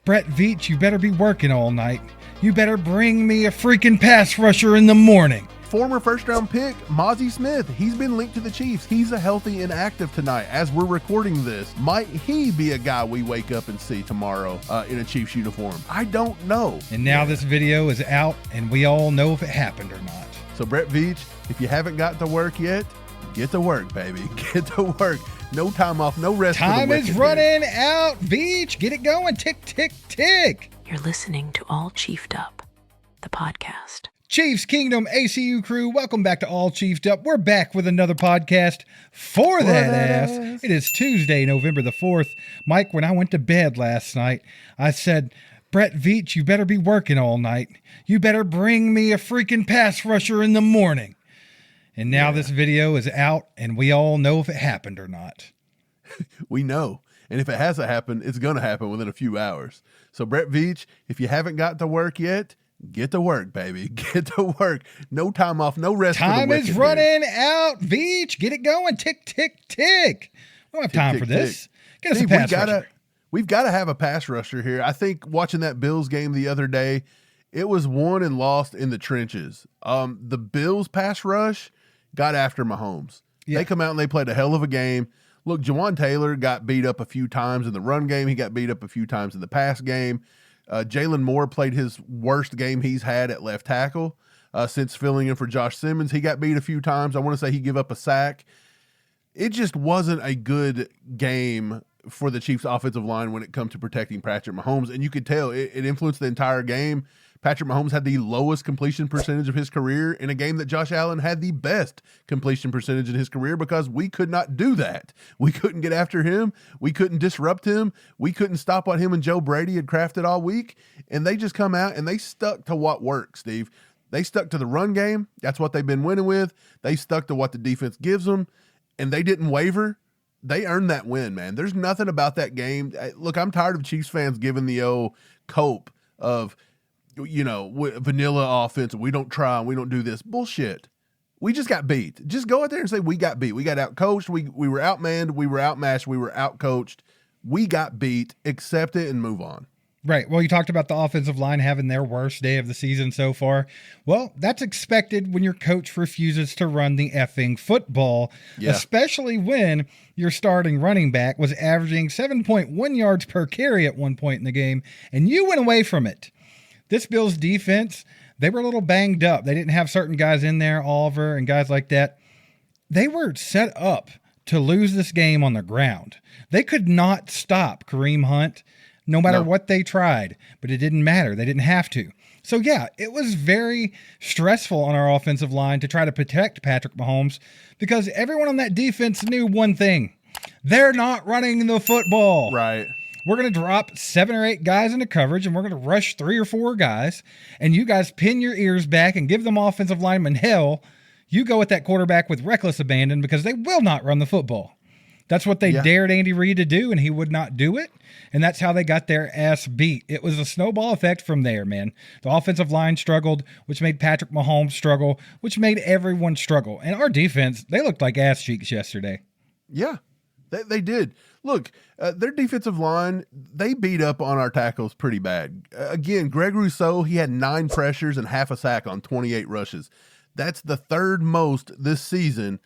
Brett Veach, you better be working all night. You better bring me a freaking pass rusher in the morning. Former first-round pick, Mozzie Smith, he's been linked to the Chiefs. He's a healthy and active tonight as we're recording this. Might he be a guy we wake up and see tomorrow in a Chiefs uniform? I don't know. And now this video is out, and we all know if it happened or not. So Brett Veach, if you haven't got to work yet, get to work, baby. Get to work. No time off, no rest. Time is running out, Veach. Get it going. Tick, tick, tick. You're listening to All Chiefed Up, the podcast. Chiefs Kingdom ACU crew, welcome back to All Chiefed Up. We're back with another podcast for that ass. It is Tuesday, November the 4th. Mike, when I went to bed last night, I said, Brett Veach, you better be working all night. You better bring me a freaking pass rusher in the morning. And now this video is out, and we all know if it happened or not. We know. And if it hasn't happened, it's going to happen within a few hours. So Brett Veach, if you haven't got to work yet, get to work, baby. Get to work. No time off, no rest. Time is running out, Veach. Get it going. Tick, tick, tick. We don't have time for this. Get us a pass rusher. We've got to have a pass rusher here. I think watching that Bills game the other day, it was won and lost in the trenches. The Bills pass rush got after Mahomes. Yeah. They come out and they played a hell of a game. Look, Jawan Taylor got beat up a few times in the run game. He got beat up a few times in the pass game. Jalen Moore played his worst game he's had at left tackle since filling in for Josh Simmons. He got beat a few times. I want to say he gave up a sack. It just wasn't a good game for the Chiefs offensive line when it comes to protecting Patrick Mahomes. And you could tell it influenced the entire game. Patrick Mahomes had the lowest completion percentage of his career in a game that Josh Allen had the best completion percentage in his career because we could not do that. We couldn't get after him. We couldn't disrupt him. We couldn't stop what him and Joe Brady had crafted all week. And they just come out and they stuck to what works, Steve. They stuck to the run game. That's what they've been winning with. They stuck to what the defense gives them, and they didn't waver. They earned that win, man. There's nothing about that game. Look, I'm tired of Chiefs fans giving the old cope of, you know, vanilla offense. We don't try and we don't do this bullshit. We just got beat. Just go out there and say we got beat. We got outcoached. We were outmanned. We were outmatched. We were outcoached. We got beat. Accept it and move on. Right. Well, you talked about the offensive line having their worst day of the season so far. Well, that's expected when your coach refuses to run the effing football, especially when your starting running back was averaging 7.1 yards per carry at one point in the game, and you went away from it. This Bills defense, they were a little banged up. They didn't have certain guys in there, Oliver and guys like that. They were set up to lose this game on the ground. They could not stop Kareem Hunt no matter what they tried, but it didn't matter. They didn't have to. So, yeah, it was very stressful on our offensive line to try to protect Patrick Mahomes because everyone on that defense knew one thing. They're not running the football. Right. We're going to drop 7 or 8 guys into coverage, and we're going to rush 3 or 4 guys, and you guys pin your ears back and give them offensive linemen hell. You go at that quarterback with reckless abandon because they will not run the football. That's what they dared Andy Reid to do, and he would not do it, and that's how they got their ass beat. It was a snowball effect from there, man. The offensive line struggled, which made Patrick Mahomes struggle, which made everyone struggle. And our defense, they looked like ass cheeks yesterday. Yeah, they did. Look, their defensive line, they beat up on our tackles pretty bad. Again, Greg Rousseau, he had 9 pressures and half a sack on 28 rushes. That's the third most this season.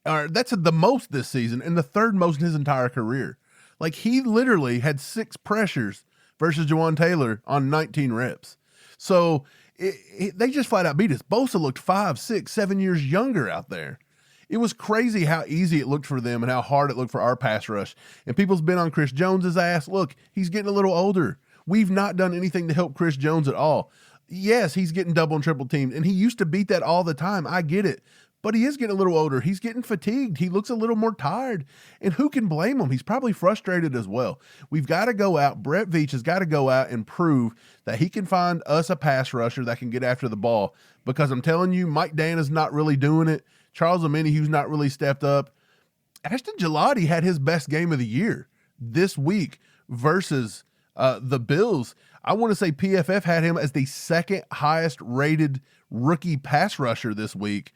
Or that's the most this season and the third most in his entire career. Like, he literally had 6 pressures versus Jawan Taylor on 19 reps. So they just flat out beat us. Bosa looked 5, 6, 7 years younger out there. It was crazy how easy it looked for them and how hard it looked for our pass rush. And people's been on Chris Jones's ass. Look, he's getting a little older. We've not done anything to help Chris Jones at all. Yes, he's getting double and triple teamed, and he used to beat that all the time. I get it. But he is getting a little older. He's getting fatigued. He looks a little more tired. And who can blame him? He's probably frustrated as well. We've got to go out. Brett Veach has got to go out and prove that he can find us a pass rusher that can get after the ball. Because I'm telling you, Mike Dana's not really doing it. Charles Omenihu's not really stepped up. Ashton Gillotte had his best game of the year this week versus the Bills. I want to say PFF had him as the second highest rated rookie pass rusher this week.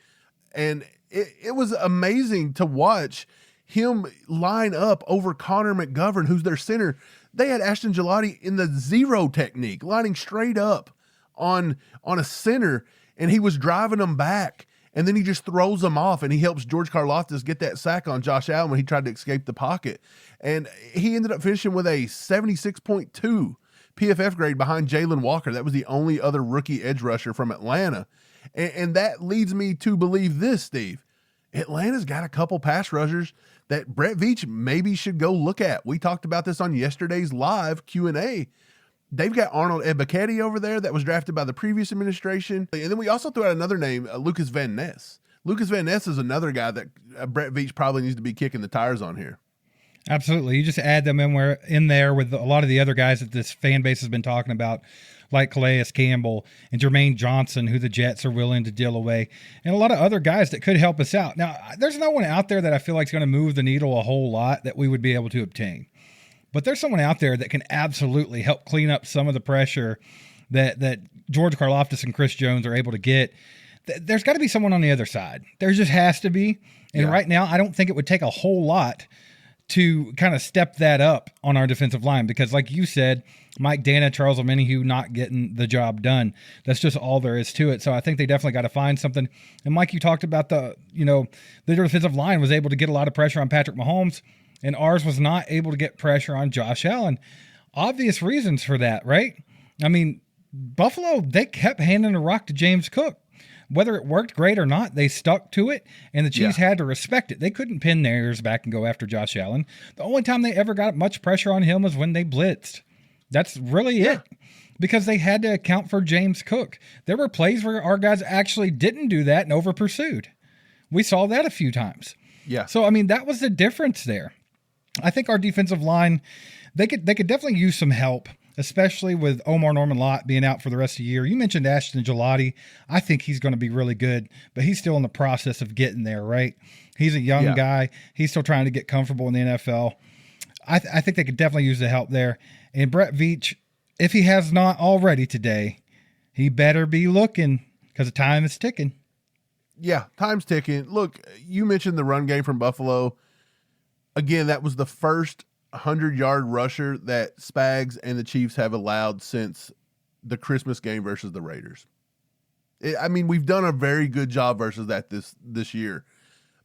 And it was amazing to watch him line up over Connor McGovern, who's their center. They had Ashton Gillotte in the zero technique, lining straight up on a center, and he was driving them back. And then he just throws them off, and he helps George Karlaftis get that sack on Josh Allen when he tried to escape the pocket. And he ended up finishing with a 76.2 PFF grade behind Jalen Walker. That was the only other rookie edge rusher from Atlanta. And that leads me to believe this, Steve. Atlanta's got a couple pass rushers that Brett Veach maybe should go look at. We talked about this on yesterday's live Q&A. They've got Arnold Ebiketie over there that was drafted by the previous administration. And then we also threw out another name, Lucas Van Ness. Lucas Van Ness is another guy that Brett Veach probably needs to be kicking the tires on here. Absolutely. You just add them in there with a lot of the other guys that this fan base has been talking about, like Calais Campbell and Jermaine Johnson, who the Jets are willing to deal away, and a lot of other guys that could help us out. Now, there's no one out there that I feel like is going to move the needle a whole lot that we would be able to obtain. But there's someone out there that can absolutely help clean up some of the pressure that George Karlaftis and Chris Jones are able to get. There's got to be someone on the other side. There just has to be. And right now, I don't think it would take a whole lot to kind of step that up on our defensive line because, like you said, Mike Dana, Charles Omenihu not getting the job done. That's just all there is to it. So I think they definitely got to find something. And Mike, you talked about the defensive line was able to get a lot of pressure on Patrick Mahomes, and ours was not able to get pressure on Josh Allen. Obvious reasons for that, right? I mean, Buffalo, they kept handing the rock to James Cook. Whether it worked great or not, they stuck to it, and the Chiefs had to respect it. They couldn't pin their ears back and go after Josh Allen. The only time they ever got much pressure on him was when they blitzed. That's really it, because they had to account for James Cook. There were plays where our guys actually didn't do that and over-pursued. We saw that a few times. Yeah. So, I mean, that was the difference there. I think our defensive line, they could definitely use some help, especially with Omar Norman-Lott being out for the rest of the year. You mentioned Ashton Gillotte. I think he's going to be really good, but he's still in the process of getting there, right? He's a young guy. He's still trying to get comfortable in the NFL. I think they could definitely use the help there. And Brett Veach, if he has not already today, he better be looking because the time is ticking. Yeah, time's ticking. Look, you mentioned the run game from Buffalo. Again, that was the first 100-yard rusher that Spags and the Chiefs have allowed since the Christmas game versus the Raiders. We've done a very good job versus that this year.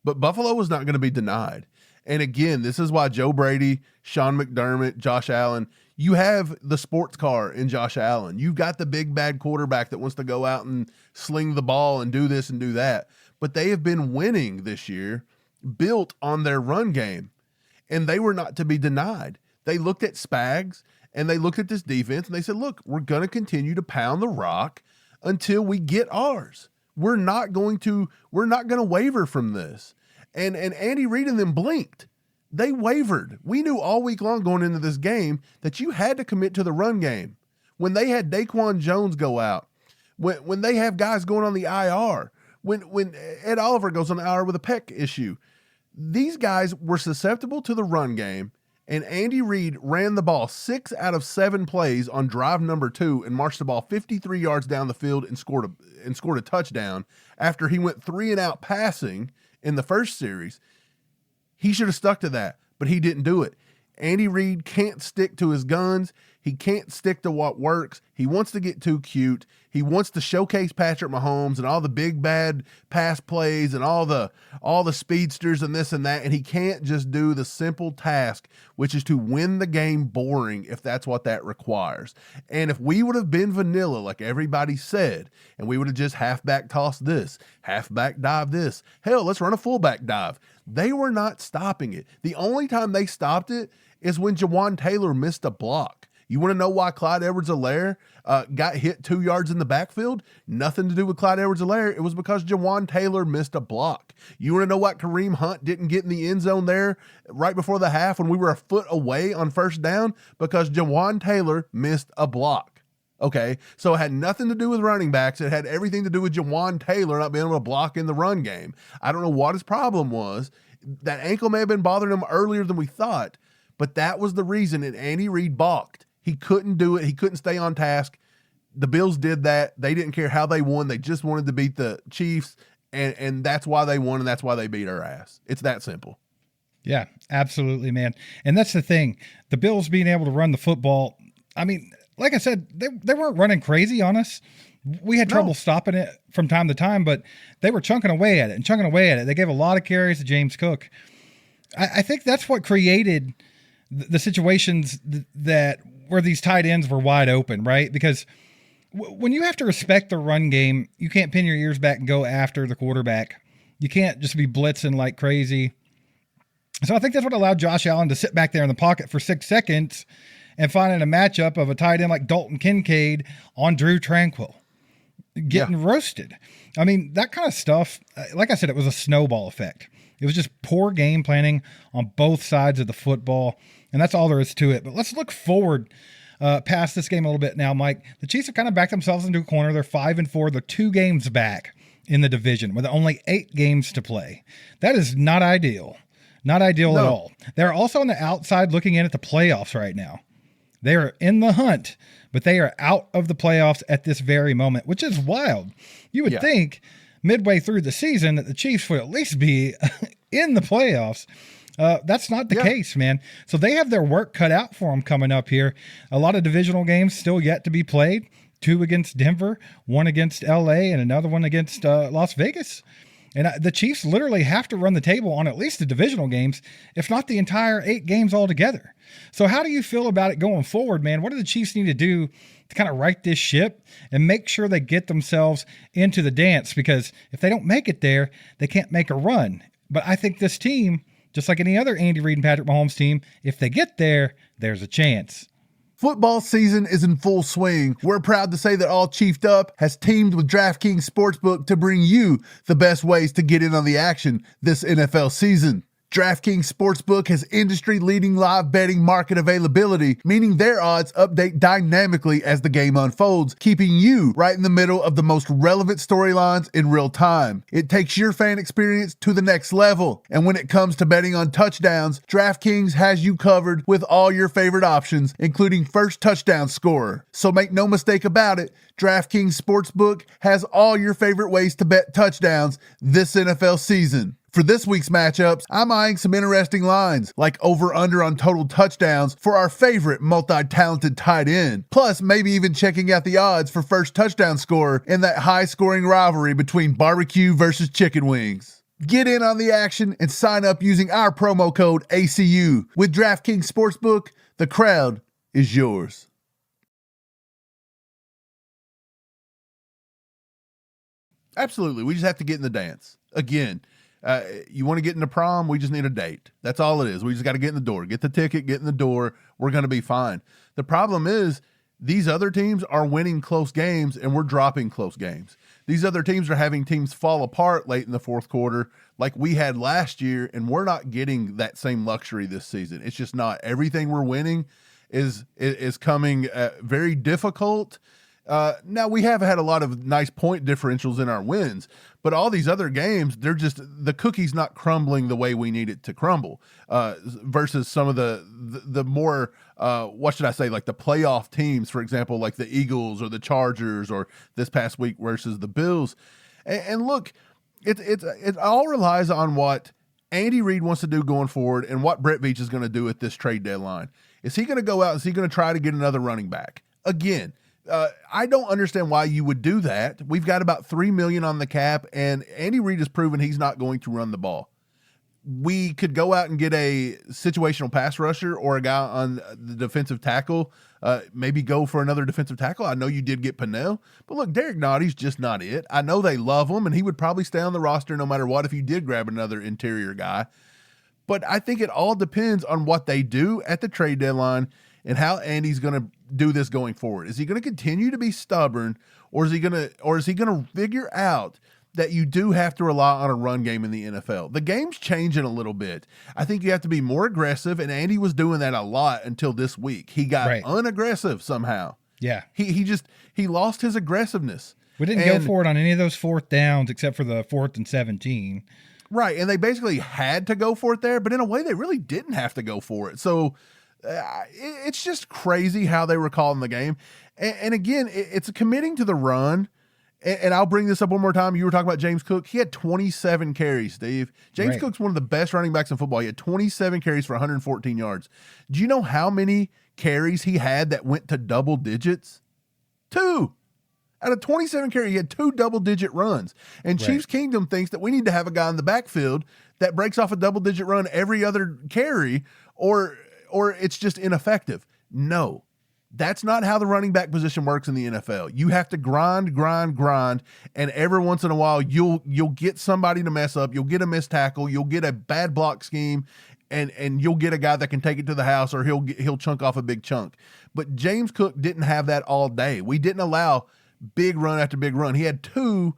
But Buffalo was not going to be denied. And again, this is why Joe Brady, Sean McDermott, Josh Allen, you have the sports car in Josh Allen. You've got the big bad quarterback that wants to go out and sling the ball and do this and do that. But they have been winning this year built on their run game. And they were not to be denied. They looked at Spags and they looked at this defense and they said, look, we're going to continue to pound the rock until we get ours. We're not going to waver from this. And Andy Reid and them blinked. They wavered. We knew all week long going into this game that you had to commit to the run game. When they had Daquan Jones go out, when they have guys going on the IR, when Ed Oliver goes on the IR with a pec issue, these guys were susceptible to the run game, and Andy Reid ran the ball 6 out of 7 plays on drive number 2 and marched the ball 53 yards down the field and scored a touchdown after he went 3-and-out passing in the first series. He should have stuck to that, but he didn't do it. Andy Reid can't stick to his guns. He can't stick to what works. He wants to get too cute. He wants to showcase Patrick Mahomes and all the big bad pass plays and all the speedsters and this and that, and he can't just do the simple task, which is to win the game boring if that's what that requires. And if we would have been vanilla, like everybody said, and we would have just halfback tossed this, halfback dive this, hell, let's run a fullback dive. They were not stopping it. The only time they stopped it is when Jawan Taylor missed a block. You want to know why Clyde Edwards-Helaire got hit 2 yards in the backfield? Nothing to do with Clyde Edwards-Helaire. It was because Jawan Taylor missed a block. You want to know why Kareem Hunt didn't get in the end zone there right before the half when we were a foot away on first down? Because Jawan Taylor missed a block. Okay, so it had nothing to do with running backs. It had everything to do with Jawan Taylor not being able to block in the run game. I don't know what his problem was. That ankle may have been bothering him earlier than we thought, but that was the reason, and Andy Reid balked. He couldn't do it. He couldn't stay on task. The Bills did that. They didn't care how they won. They just wanted to beat the Chiefs, and that's why they won, and that's why they beat our ass. It's that simple. Yeah, absolutely, man. And that's the thing. The Bills being able to run the football, I mean, like I said, they weren't running crazy on us. We had trouble stopping it from time to time, but they were chunking away at it and chunking away at it. They gave a lot of carries to James Cook. I think that's what created the situations that where these tight ends were wide open, right? Because when you have to respect the run game, you can't pin your ears back and go after the quarterback. You can't just be blitzing like crazy. So I think that's what allowed Josh Allen to sit back there in the pocket for 6 seconds and finding a matchup of a tight end like Dalton Kincaid on Drew Tranquill getting roasted. I mean, that kind of stuff, like I said, it was a snowball effect. It was just poor game planning on both sides of the football, and that's all there is to it. But let's look forward past this game a little bit now, Mike. The Chiefs have kind of backed themselves into a corner. They're 5-4. They're 2 games back in the division with only 8 games to play. That is not ideal. Not ideal at all. They're also on the outside looking in at the playoffs right now. They are in the hunt, but they are out of the playoffs at this very moment, which is wild. You would think midway through the season that the Chiefs would at least be in the playoffs. That's not the case, man. So they have their work cut out for them coming up here. A lot of divisional games still yet to be played. 2 against Denver, 1 against LA, and another one against Las Vegas. And the Chiefs literally have to run the table on at least the divisional games, if not the entire 8 games altogether. So how do you feel about it going forward, man? What do the Chiefs need to do to kind of right this ship and make sure they get themselves into the dance? Because if they don't make it there, they can't make a run. But I think this team, just like any other Andy Reid and Patrick Mahomes team, if they get there, there's a chance. Football season is in full swing. We're proud to say that All Chiefed Up has teamed with DraftKings Sportsbook to bring you the best ways to get in on the action this NFL season. DraftKings Sportsbook has industry-leading live betting market availability, meaning their odds update dynamically as the game unfolds, keeping you right in the middle of the most relevant storylines in real time. It takes your fan experience to the next level. And when it comes to betting on touchdowns, DraftKings has you covered with all your favorite options, including first touchdown scorer. So make no mistake about it, DraftKings Sportsbook has all your favorite ways to bet touchdowns this NFL season. For this week's matchups, I'm eyeing some interesting lines, like over-under on total touchdowns for our favorite multi-talented tight end. Plus, maybe even checking out the odds for first touchdown scorer in that high-scoring rivalry between barbecue versus chicken wings. Get in on the action and sign up using our promo code ACU. With DraftKings Sportsbook, the crowd is yours. Absolutely. We just have to get in the dance. Again, you want to get into prom? We just need a date. That's all it is. We just got to get in the door, get the ticket, get in the door. We're going to be fine. The problem is these other teams are winning close games and we're dropping close games. These other teams are having teams fall apart late in the fourth quarter like we had last year, and we're not getting that same luxury this season. It's just not. Everything we're winning is coming very difficult. Now, we have had a lot of nice point differentials in our wins, but all these other games, they're just, the cookie's not crumbling the way we need it to crumble, versus some of the more, what should I say, like the playoff teams, for example, like the Eagles or the Chargers, or this past week versus the Bills. And look, it all relies on what Andy Reid wants to do going forward and what Brett Veach is going to do at this trade deadline. Is he going to go out? Is he going to try to get another running back? Again, I don't understand why you would do that. We've got about $3 million on the cap, and Andy Reid has proven he's not going to run the ball. We could go out and get a situational pass rusher or a guy on the defensive tackle. Maybe go for another defensive tackle. I know you did get Pinnell, but look, Derek Notty's just not it. I know they love him, and he would probably stay on the roster no matter what if you did grab another interior guy. But I think it all depends on what they do at the trade deadline and how Andy's going to do this going forward. Is he going to continue to be stubborn, or is he going to figure out that you do have to rely on a run game in the NFL? The game's changing a little bit. I think you have to be more aggressive, and Andy was doing that a lot until this week. He got unaggressive somehow. Yeah. He lost his aggressiveness. We didn't go for it on any of those fourth downs except for the 4th and 17. Right, and they basically had to go for it there, but in a way they really didn't have to go for it. So it's just crazy how they were calling the game. And again, it's committing to the run And I'll bring this up one more time. You were talking about James Cook. He had 27 carries, Steve. James Cook's one of the best running backs in football. He had 27 carries for 114 yards. Do you know how many carries he had that went to double digits? 2. Out of 27 carries, he had 2 double-digit runs. And Chiefs Kingdom thinks that we need to have a guy in the backfield that breaks off a double-digit run every other carry, or it's just ineffective. No. That's not how the running back position works in the NFL. You have to grind, and every once in a while you'll get somebody to mess up. You'll get a missed tackle. You'll get a bad block scheme, and you'll get a guy that can take it to the house, or he'll chunk off a big chunk. But James Cook didn't have that all day. We didn't allow big run after big run. He had 2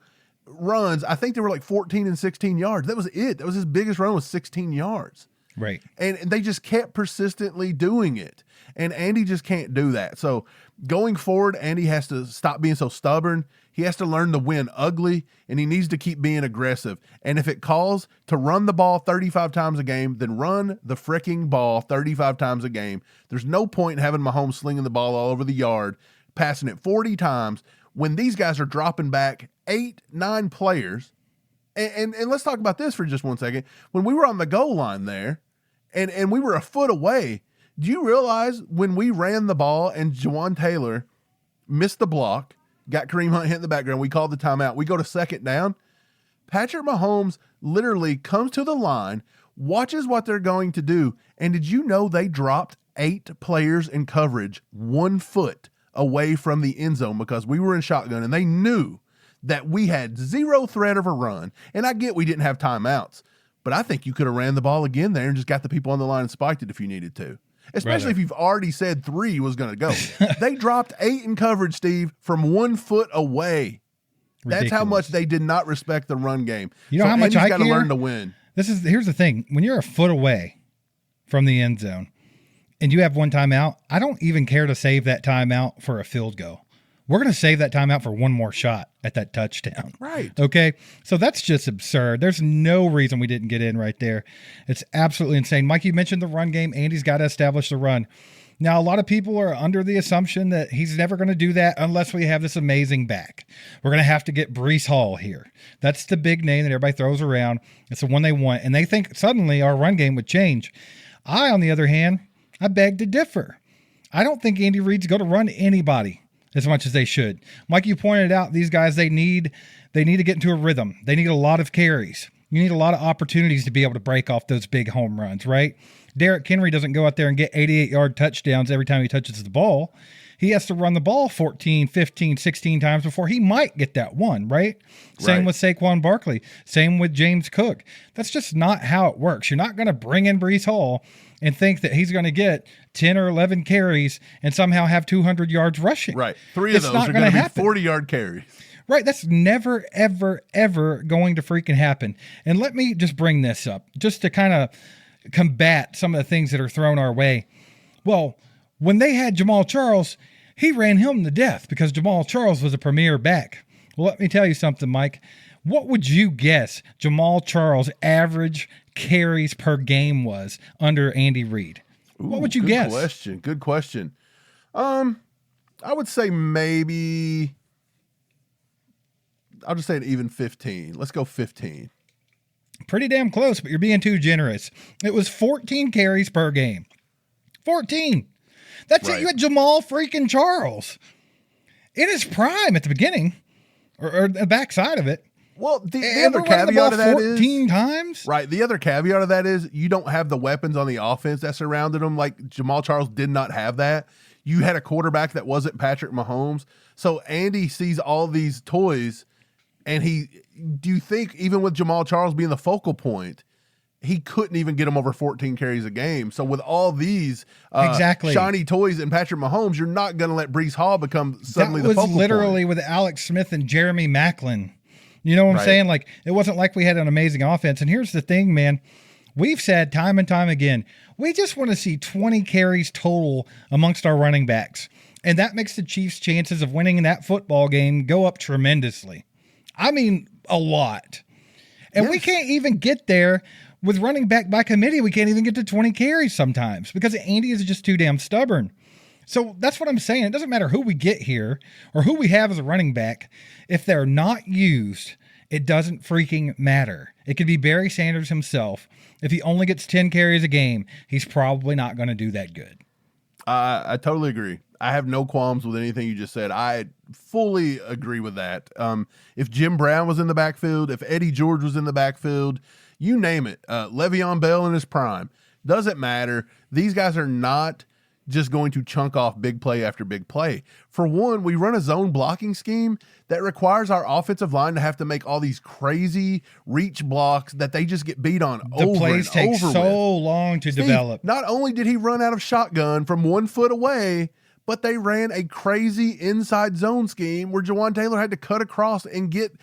runs. I think they were like 14 and 16 yards. That was it. That was his biggest run, was 16 yards. Right. And they just kept persistently doing it. And Andy just can't do that. So going forward, Andy has to stop being so stubborn. He has to learn to win ugly, and he needs to keep being aggressive. And if it calls to run the ball 35 times a game, then run the fricking ball 35 times a game. There's no point in having Mahomes slinging the ball all over the yard, passing it 40 times when these guys are dropping back 8, 9 players. And let's talk about this for just one second. When we were on the goal line there, and we were a foot away, do you realize when we ran the ball and Jawan Taylor missed the block, got Kareem Hunt hit in the background, we called the timeout, we go to second down, Patrick Mahomes literally comes to the line, watches what they're going to do, and did you know they dropped 8 players in coverage 1 foot away from the end zone because we were in shotgun, and they knew that we had 0 threat of a run. And I get we didn't have timeouts, but I think you could have ran the ball again there and just got the people on the line and spiked it if you needed to. Especially if you've already said 3 was going to go. They dropped 8 in coverage, Steve, from 1 foot away. Ridiculous. That's how much they did not respect the run game. You know how much I care? Got to learn to win. Here's the thing. When you're a foot away from the end zone and you have 1 timeout, I don't even care to save that timeout for a field goal. We're going to save that timeout for 1 more shot at that touchdown. Right. Okay. So that's just absurd. There's no reason we didn't get in right there. It's absolutely insane. Mike, you mentioned the run game. Andy's got to establish the run. Now, a lot of people are under the assumption that he's never going to do that unless we have this amazing back. We're going to have to get Breece Hall here. That's the big name that everybody throws around. It's the one they want. And they think suddenly our run game would change. On the other hand, I beg to differ. I don't think Andy Reid's going to run anybody as much as they should. Mike, you pointed out these guys, they need to get into a rhythm. They need a lot of carries. You need a lot of opportunities to be able to break off those big home runs, right? Derrick Henry doesn't go out there and get 88-yard touchdowns every time he touches the ball. He has to run the ball 14, 15, 16 times before he might get that one, right? Same with Saquon Barkley. Same with James Cook. That's just not how it works. You're not going to bring in Breece Hall and think that he's going to get 10 or 11 carries and somehow have 200 yards rushing. Right. 3 of those are going to be 40-yard carries. Right. That's never, ever, ever going to freaking happen. And let me just bring this up just to kind of combat some of the things that are thrown our way. Well, when they had Jamal Charles, he ran him to death because Jamal Charles was a premier back. Well, let me tell you something, Mike. What would you guess Jamal Charles' average carries per game was under Andy Reid? What would you guess? Good question. I would say maybe, I'll just say an even 15. Let's go 15. Pretty damn close, but you're being too generous. It was 14 carries per game. 14. That's it. You had Jamal freaking Charles in his prime at the beginning or the backside of it. Well, the other caveat of that is 14 times. Right. The other caveat of that is you don't have the weapons on the offense that surrounded him. Like Jamal Charles did not have that. You had a quarterback that wasn't Patrick Mahomes. So Andy sees all these toys, and do you think even with Jamal Charles being the focal point, he couldn't even get him over 14 carries a game? So with all these shiny toys in Patrick Mahomes, you're not going to let Breece Hall become suddenly the focal point. That was literally with Alex Smith and Jeremy Maclin. You know what I'm saying? Like, it wasn't like we had an amazing offense. And here's the thing, man. We've said time and time again, we just want to see 20 carries total amongst our running backs. And that makes the Chiefs' chances of winning that football game go up tremendously. I mean, a lot. And we can't even get there with running back by committee. We can't even get to 20 carries sometimes because Andy is just too damn stubborn. So that's what I'm saying. It doesn't matter who we get here or who we have as a running back. If they're not used, it doesn't freaking matter. It could be Barry Sanders himself. If he only gets 10 carries a game, he's probably not going to do that good. I totally agree. I have no qualms with anything you just said. I fully agree with that. If Jim Brown was in the backfield, if Eddie George was in the backfield, you name it, Le'Veon Bell in his prime, doesn't matter. These guys are not just going to chunk off big play after big play. For one, we run a zone blocking scheme that requires our offensive line to have to make all these crazy reach blocks that they just get beat on over and over. The plays take so long to develop. Not only did he run out of shotgun from 1 foot away, but they ran a crazy inside zone scheme where Jawan Taylor had to cut across and get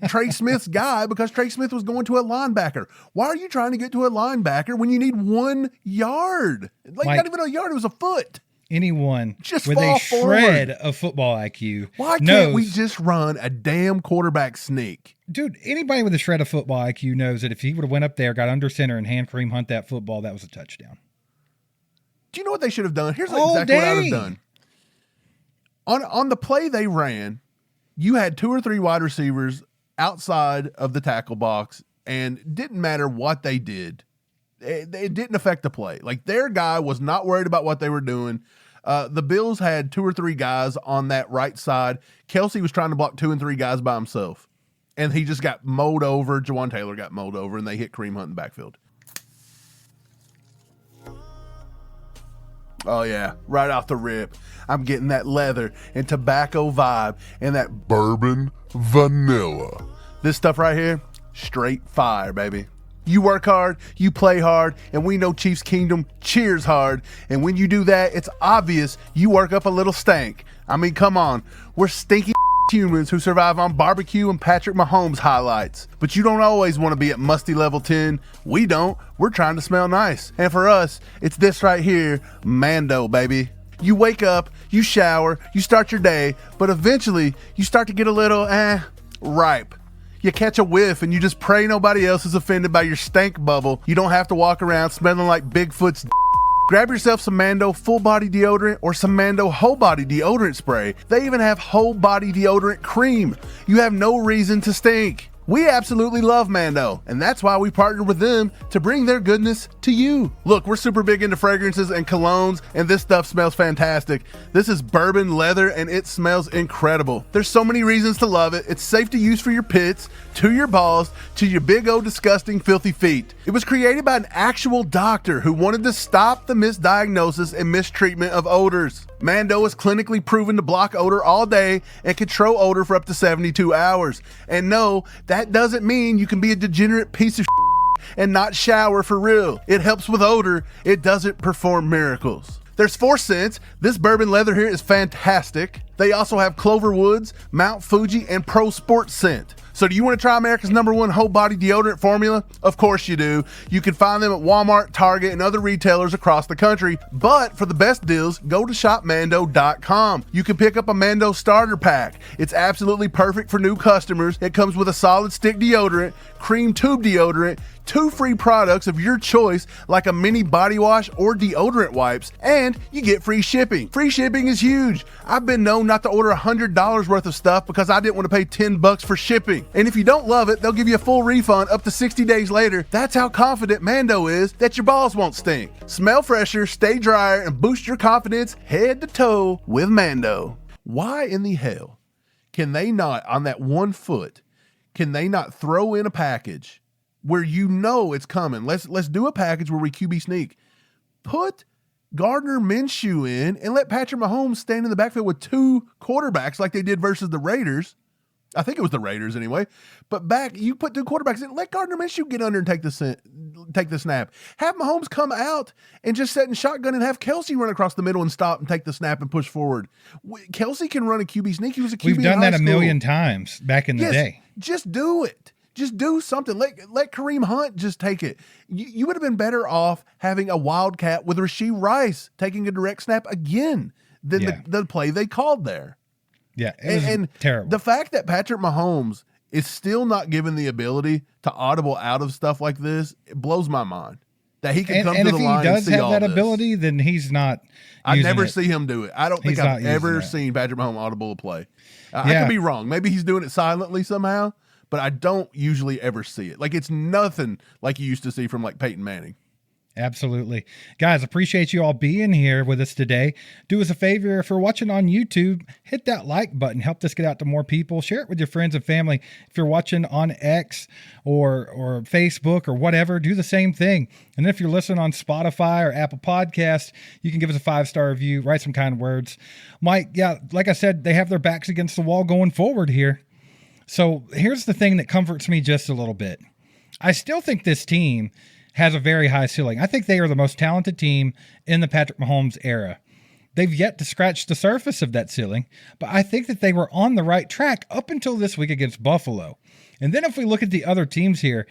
Trey Smith's guy because Trey Smith was going to a linebacker. Why are you trying to get to a linebacker when you need 1 yard? Like not even a yard, it was a foot. Anyone just with a shred of football IQ Why can't we just run a damn quarterback sneak? Dude, anybody with a shred of football IQ knows that if he would have went up there, got under center, and hand Kareem Hunt that football, that was a touchdown. Do you know what they should have done? Here's exactly what I would have done. On the play they ran, you had 2 or 3 wide receivers outside of the tackle box, and it didn't matter what they did. It didn't affect the play. Like, their guy was not worried about what they were doing. The Bills had 2 or 3 guys on that right side. Kelsey was trying to block 2 and 3 guys by himself, and he just got mowed over. Jawan Taylor got mowed over, and they hit Kareem Hunt in the backfield. Oh, yeah, right off the rip. I'm getting that leather and tobacco vibe and that bourbon vanilla. This stuff right here, straight fire, baby. You work hard, you play hard, and we know Chiefs Kingdom cheers hard. And when you do that, it's obvious you work up a little stank. I mean, come on. We're stinky humans who survive on barbecue and Patrick Mahomes highlights. But you don't always want to be at musty level 10. We don't. We're trying to smell nice. And for us, it's this right here, Mando, baby. You wake up, you shower, you start your day, but eventually you start to get a little, ripe. You catch a whiff and you just pray nobody else is offended by your stank bubble. You don't have to walk around smelling like Bigfoot's Grab yourself some Mando full body deodorant or some Mando whole body deodorant spray. They even have whole body deodorant cream. You have no reason to stink. We absolutely love Mando, and that's why we partnered with them to bring their goodness to you. Look, we're super big into fragrances and colognes, and this stuff smells fantastic. This is bourbon leather, and it smells incredible. There's so many reasons to love it. It's safe to use for your pits, to your balls, to your big old disgusting filthy feet. It was created by an actual doctor who wanted to stop the misdiagnosis and mistreatment of odors. Mando is clinically proven to block odor all day and control odor for up to 72 hours. And no, that doesn't mean you can be a degenerate piece of and not shower for real. It helps with odor. It doesn't perform miracles. There's 4 scents. This bourbon leather here is fantastic. They also have Clover Woods, Mount Fuji, and Pro Sport scent. So do you want to try America's #1 whole body deodorant formula? Of course you do. You can find them at Walmart, Target, and other retailers across the country. But for the best deals, go to shopmando.com. You can pick up a Mando starter pack. It's absolutely perfect for new customers. It comes with a solid stick deodorant, cream tube deodorant, 2 free products of your choice like a mini body wash or deodorant wipes, and you get free shipping. Free shipping is huge. I've been known not to order $100 worth of stuff because I didn't want to pay $10 for shipping. And if you don't love it, they'll give you a full refund up to 60 days later. That's how confident Mando is that your balls won't stink. Smell fresher, stay drier, and boost your confidence head to toe with Mando. Why in the hell can they not, on that 1 foot, can they not throw in a package where you know it's coming? Let's do a package where we QB sneak. Put Gardner Minshew in and let Patrick Mahomes stand in the backfield with 2 quarterbacks like they did versus the Raiders. I think it was the Raiders anyway. But you put 2 quarterbacks in, let Gardner Minshew get under and take the snap. Have Mahomes come out and just set in shotgun and have Kelsey run across the middle and stop and take the snap and push forward. Kelsey can run a QB sneak. He was a QB. We've done that a million times back in the day. Just do it. Just do something. Let Kareem Hunt just take it. You would have been better off having a wildcat with Rashee Rice taking a direct snap again than the play they called there. Yeah, it was terrible. The fact that Patrick Mahomes is still not given the ability to audible out of stuff like this, it blows my mind. that he can come and to the line and see all this. if he does have that ability, then he's not. I never see him do it. I don't think I've ever seen Patrick Mahomes audible a play. I could be wrong. Maybe he's doing it silently somehow, but I don't usually ever see it. Like, it's nothing like you used to see from like Peyton Manning. Absolutely. Guys, appreciate you all being here with us today. Do us a favor, if you're watching on YouTube, hit that like button. Help this get out to more people. Share it with your friends and family. If you're watching on X or Facebook or whatever, do the same thing. And if you're listening on Spotify or Apple Podcasts, you can give us a 5-star review, write some kind words. Mike, like I said, they have their backs against the wall going forward here. So here's the thing that comforts me just a little bit. I still think this team has a very high ceiling. I think they are the most talented team in the Patrick Mahomes era. They've yet to scratch the surface of that ceiling, but I think that they were on the right track up until this week against Buffalo. And then if we look at the other teams here,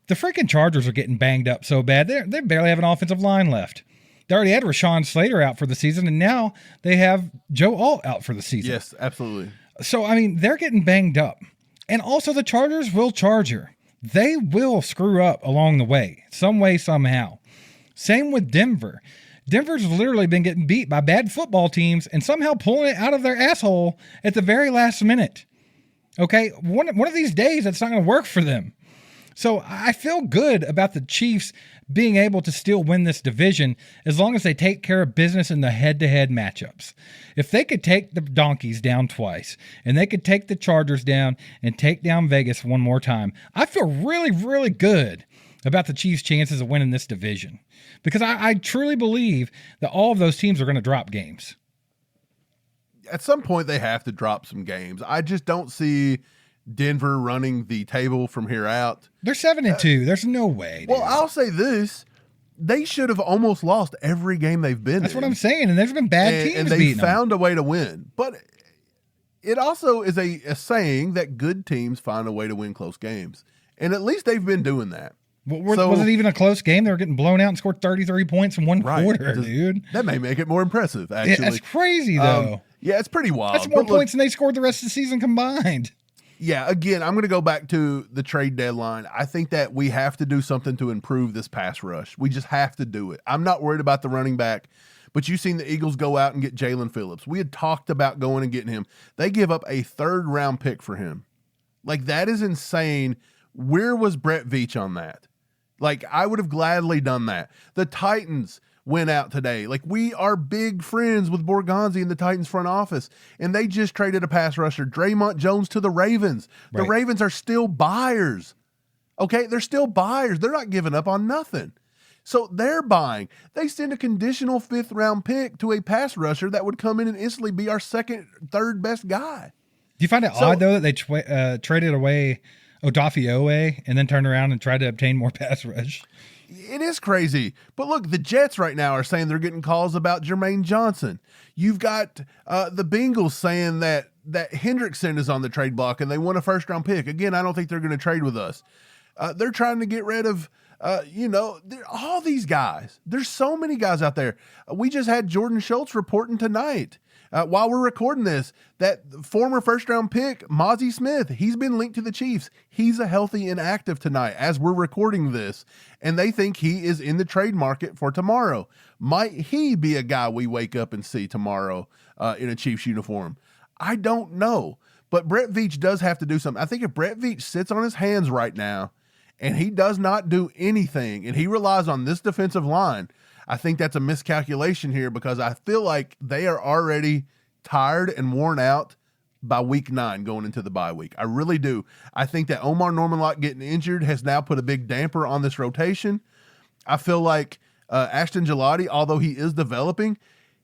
the freaking Chargers are getting banged up so bad. They barely have an offensive line left. They already had Rashawn Slater out for the season, and now they have Joe Alt out for the season. Yes, absolutely. So, I mean, they're getting banged up. And also the Chargers will charge her. They will screw up along the way, some way, somehow. Same with Denver. Denver's literally been getting beat by bad football teams and somehow pulling it out of their asshole at the very last minute. Okay, one of these days, that's not going to work for them. So I feel good about the Chiefs being able to still win this division as long as they take care of business in the head-to-head matchups. If they could take the Donkeys down twice and they could take the Chargers down and take down Vegas one more time, I feel really, really good about the Chiefs' chances of winning this division because I truly believe that all of those teams are going to drop games. At some point, they have to drop some games. I just don't see Denver running the table from here out. They're 7-2. There's no way. Well, I'll say this. They should have almost lost every game they've been in. That's what I'm saying. And there's been bad teams and they found a way to win. But it also is a saying that good teams find a way to win close games. And at least they've been doing that. Was it even a close game? They were getting blown out and scored 33 points in one quarter, dude. That may make it more impressive, actually. Yeah, that's crazy, though. Yeah, it's pretty wild. That's more points than they scored the rest of the season combined. Yeah, again, I'm going to go back to the trade deadline. I think that we have to do something to improve this pass rush. We just have to do it. I'm not worried about the running back, but you've seen the Eagles go out and get Jalen Phillips. We had talked about going and getting him. They give up a 3rd-round pick for him. Like, that is insane. Where was Brett Veach on that? Like, I would have gladly done that. The Titans went out today. Like, we are big friends with Borgonzi in the Titans front office, and they just traded a pass rusher, Draymond Jones, to the Ravens. The Ravens are still buyers. Okay, they're still buyers. They're not giving up on nothing. So they're buying. They send a conditional 5th-round pick to a pass rusher that would come in and instantly be our 2nd, 3rd best guy. Do you find it odd, though, that they traded away Odafe and then turned around and tried to obtain more pass rush? It is crazy. But look, the Jets right now are saying they're getting calls about Jermaine Johnson. You've got the Bengals saying that Hendrickson is on the trade block and they want a 1st-round pick. Again, I don't think they're going to trade with us. They're trying to get rid of, all these guys. There's so many guys out there. We just had Jordan Schultz reporting tonight. While we're recording this, that former 1st-round pick, Mozzie Smith, he's been linked to the Chiefs. He's a healthy and active tonight as we're recording this, and they think he is in the trade market for tomorrow. Might he be a guy we wake up and see tomorrow in a Chiefs uniform? I don't know, but Brett Veach does have to do something. I think if Brett Veach sits on his hands right now and he does not do anything and he relies on this defensive line, I think that's a miscalculation here because I feel like they are already tired and worn out by week 9 going into the bye week. I really do. I think that Omar Norman-Lott getting injured has now put a big damper on this rotation. I feel like Ashton Gillotte, although he is developing,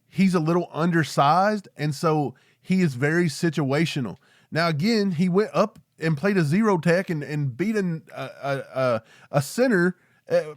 he's a little undersized, and so he is very situational. Now, again, he went up and played a zero tech and beat a center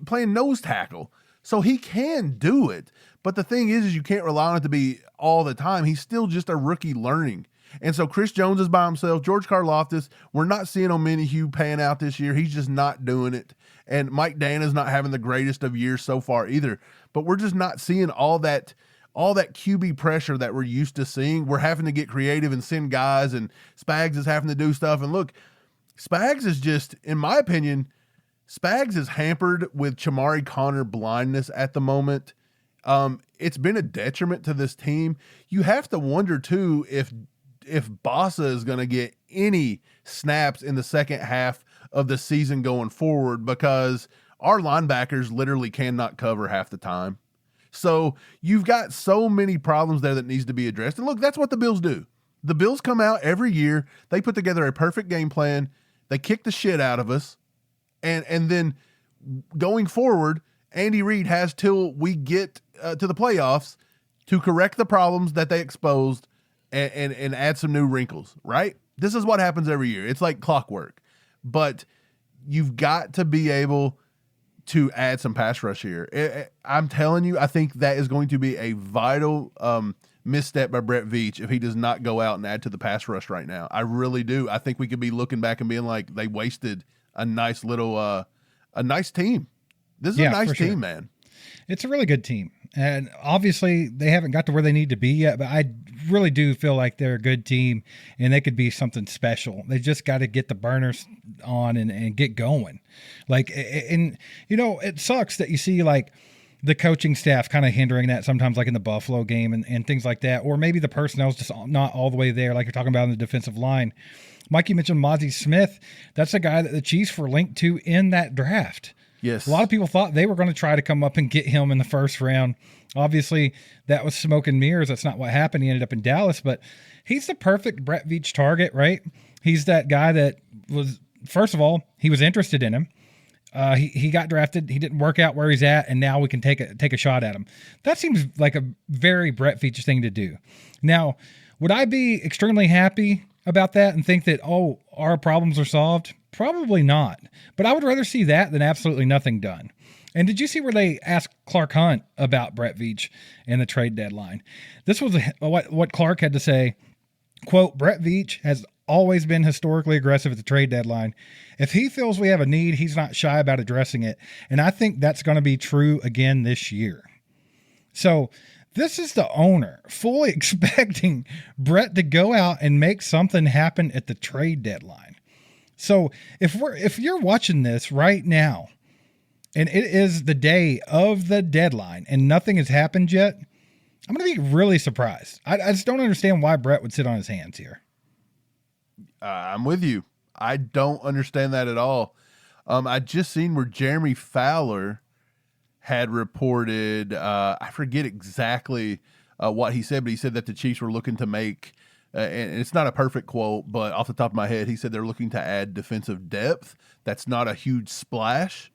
playing nose tackle. So he can do it. But the thing is you can't rely on it to be all the time. He's still just a rookie learning. And so Chris Jones is by himself. George Karlaftis, we're not seeing Omenihu paying out this year. He's just not doing it. And Mike Dana's not having the greatest of years so far either. But we're just not seeing all that QB pressure that we're used to seeing. We're having to get creative and send guys, and Spags is having to do stuff. And look, Spags is just, in my opinion, Spags is hampered with Chamari Connor blindness at the moment. It's been a detriment to this team. You have to wonder too if Bossa is going to get any snaps in the second half of the season going forward, because our linebackers literally cannot cover half the time. So you've got so many problems there that needs to be addressed. And look, that's what the Bills do. The Bills come out every year. They put together a perfect game plan. They kick the shit out of us. And then going forward, Andy Reid has till we get to the playoffs to correct the problems that they exposed and add some new wrinkles, right? This is what happens every year. It's like clockwork. But you've got to be able to add some pass rush here. I'm telling you, I think that is going to be a vital misstep by Brett Veach if he does not go out and add to the pass rush right now. I really do. I think we could be looking back and being like, they wasted a nice little, a nice team. This is a nice team, man. It's a really good team. And obviously they haven't got to where they need to be yet, but I really do feel like they're a good team and they could be something special. They just got to get the burners on and get going. Like, and you know, it sucks that you see like the coaching staff kind of hindering that sometimes, like in the Buffalo game and things like that, or maybe the personnel's just not all the way there. Like you're talking about in the defensive line. Mike, you mentioned Mozzie Smith. That's a guy that the Chiefs were linked to in that draft. Yes. A lot of people thought they were going to try to come up and get him in the first round. Obviously, that was smoke and mirrors. That's not what happened. He ended up in Dallas, but he's the perfect Brett Veach target, right? He's that guy that was, first of all, he was interested in him. He got drafted. He didn't work out where he's at, and now we can take a shot at him. That seems like a very Brett Veach thing to do. Now, would I be extremely happy about that and think that, oh, our problems are solved? Probably not. But I would rather see that than absolutely nothing done. And did you see where they asked Clark Hunt about Brett Veach and the trade deadline? This was what Clark had to say. Quote, Brett Veach has always been historically aggressive at the trade deadline. If he feels we have a need, he's not shy about addressing it. And I think that's going to be true again this year. So this is the owner fully expecting Brett to go out and make something happen at the trade deadline. So if you're watching this right now and it is the day of the deadline and nothing has happened yet, I'm going to be really surprised. I just don't understand why Brett would sit on his hands here. I'm with you. I don't understand that at all. I just seen where Jeremy Fowler had reported, I forget exactly what he said, but he said that the Chiefs were looking to make, and it's not a perfect quote, but off the top of my head, he said they're looking to add defensive depth. That's not a huge splash.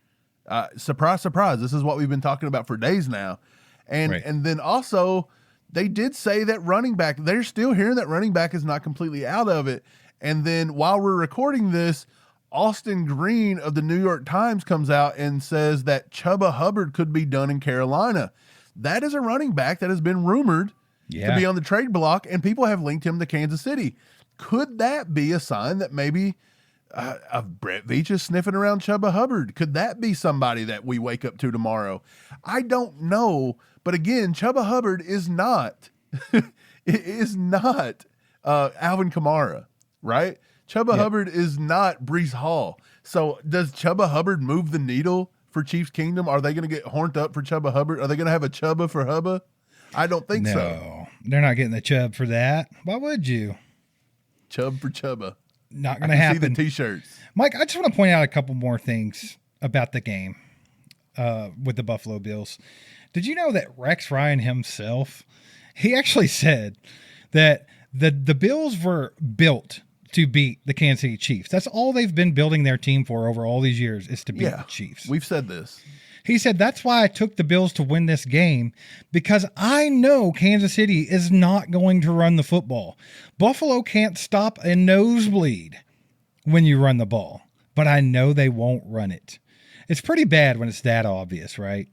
Surprise, surprise. This is what we've been talking about for days now. And then also they did say that running back, they're still hearing that running back is not completely out of it. And then while we're recording this, Austin Green of the New York Times comes out and says that Chuba Hubbard could be done in Carolina. That is a running back that has been rumored to be on the trade block, and people have linked him to Kansas City. Could that be a sign that maybe Brett Veach is sniffing around Chuba Hubbard? Could that be somebody that we wake up to tomorrow? I don't know. But again, Chuba Hubbard is not, Alvin Kamara, right? Chuba Hubbard is not Breece Hall. So does Chuba Hubbard move the needle for Chiefs Kingdom? Are they going to get horned up for Chuba Hubbard? Are they going to have a Chuba for Hubba? I don't think so. No, they're not getting the Chubb for that. Why would you? Chubb for Chuba. Not going to happen. See the T-shirts. Mike, I just want to point out a couple more things about the game with the Buffalo Bills. Did you know that Rex Ryan himself, he actually said that the Bills were built to beat the Kansas City Chiefs. That's all they've been building their team for over all these years, is to beat the Chiefs. We've said this. He said, that's why I took the Bills to win this game, because I know Kansas City is not going to run the football. Buffalo can't stop a nosebleed when you run the ball, but I know they won't run it. It's pretty bad when it's that obvious, right?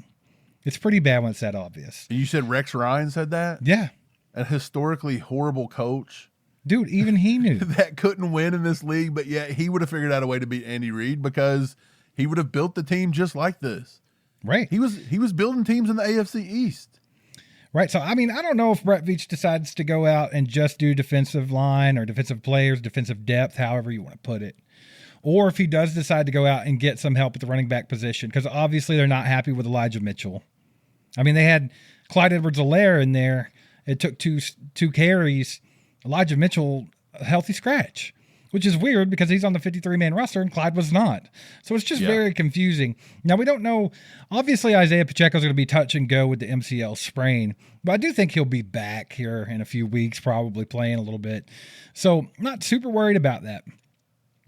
It's pretty bad when it's that obvious. You said Rex Ryan said that? Yeah. A historically horrible coach. Dude, even he knew. That couldn't win in this league, but yet he would have figured out a way to beat Andy Reid because he would have built the team just like this. Right. He was building teams in the AFC East. Right. So, I mean, I don't know if Brett Veach decides to go out and just do defensive line or defensive players, defensive depth, however you want to put it, or if he does decide to go out and get some help at the running back position, because obviously they're not happy with Elijah Mitchell. I mean, they had Clyde Edwards-Helaire in there. It took two carries. Elijah Mitchell, a healthy scratch, which is weird because he's on the 53-man roster and Clyde was not. So it's just very confusing. Now, we don't know. Obviously, Isaiah Pacheco's going to be touch and go with the MCL sprain, but I do think he'll be back here in a few weeks, probably playing a little bit. So not super worried about that.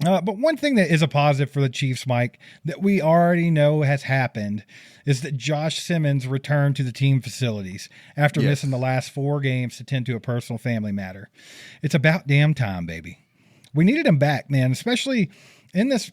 But one thing that is a positive for the Chiefs, Mike, that we already know has happened is that Josh Simmons returned to the team facilities after missing the last 4 games to tend to a personal family matter. It's about damn time, baby. We needed him back, man, especially in this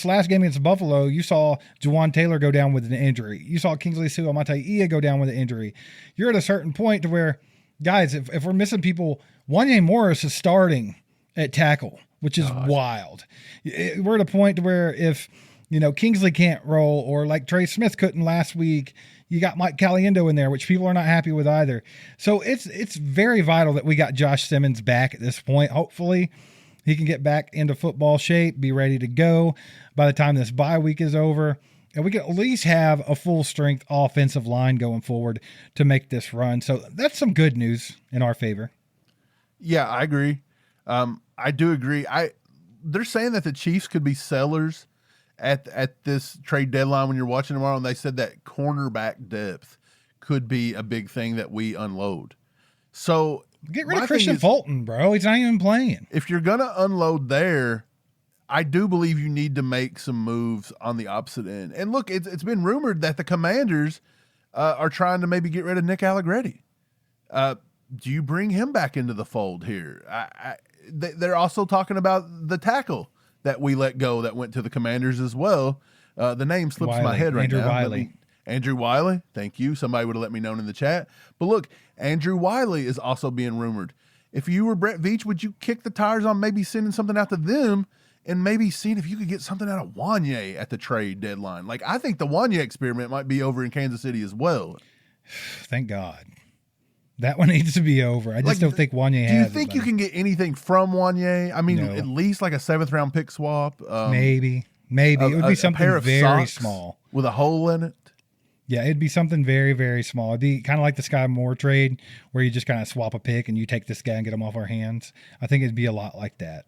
last game against Buffalo. You saw Juwan Taylor go down with an injury. You saw Kingsley Suamataia go down with an injury. You're at a certain point to where, guys, if we're missing people, Wanye Morris is starting at tackle, which is wild. We're at a point to where if, Kingsley can't roll, or like Trey Smith couldn't last week, you got Mike Caliendo in there, which people are not happy with either. So it's very vital that we got Josh Simmons back at this point. Hopefully he can get back into football shape, be ready to go by the time this bye week is over. And we can at least have a full strength offensive line going forward to make this run. So that's some good news in our favor. Yeah, I agree. I do agree. They're saying that the Chiefs could be sellers at this trade deadline when you're watching tomorrow, and they said that cornerback depth could be a big thing that we unload. So get rid of Christian Fulton, bro. He's not even playing. If you're going to unload there, I do believe you need to make some moves on the opposite end. And look, it's been rumored that the Commanders are trying to maybe get rid of Nick Allegretti. Do you bring him back into the fold here? They're also talking about the tackle that we let go that went to the Commanders as well. The name slips my head right now. Andrew Wiley. Thank you. Somebody would have let me know in the chat. But look, Andrew Wiley is also being rumored. If you were Brett Veach, would you kick the tires on maybe sending something out to them and maybe seeing if you could get something out of Wanye at the trade deadline? Like, I think the Wanye experiment might be over in Kansas City as well. Thank God. That one needs to be over. I just don't think Wanye has. Do you think you can get anything from Wanye? I mean, at least like a 7th-round pick swap. Maybe. It would be something very small. With a hole in it? Yeah, it'd be something very, very small. It'd be kind of like the Sky Moore trade where you just kind of swap a pick and you take this guy and get him off our hands. I think it'd be a lot like that.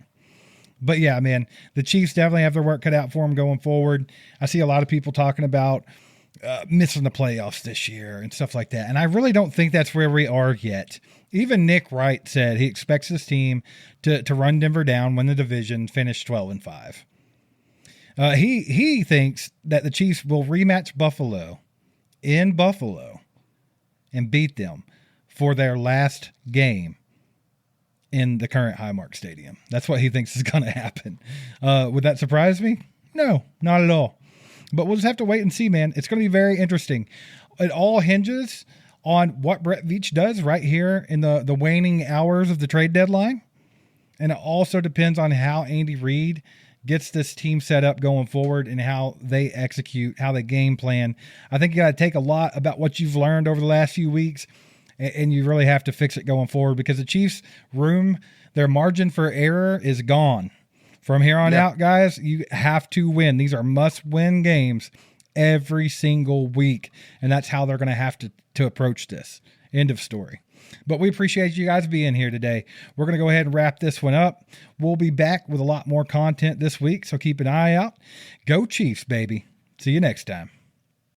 But yeah, man, the Chiefs definitely have their work cut out for them going forward. I see a lot of people talking about missing the playoffs this year and stuff like that. And I really don't think that's where we are yet. Even Nick Wright said he expects his team to run Denver down, win the division, finish 12-5. He thinks that the Chiefs will rematch Buffalo in Buffalo and beat them for their last game in the current Highmark Stadium. That's what he thinks is going to happen. Would that surprise me? No, not at all. But we'll just have to wait and see, man. It's going to be very interesting. It all hinges on what Brett Veach does right here in the waning hours of the trade deadline. And it also depends on how Andy Reid gets this team set up going forward and how they execute, how they game plan. I think you got to take a lot about what you've learned over the last few weeks, and you really have to fix it going forward because the Chiefs' their margin for error is gone. From here on out, guys, you have to win. These are must-win games every single week, and that's how they're going to have to approach this. End of story. But we appreciate you guys being here today. We're going to go ahead and wrap this one up. We'll be back with a lot more content this week, so keep an eye out. Go Chiefs, baby. See you next time.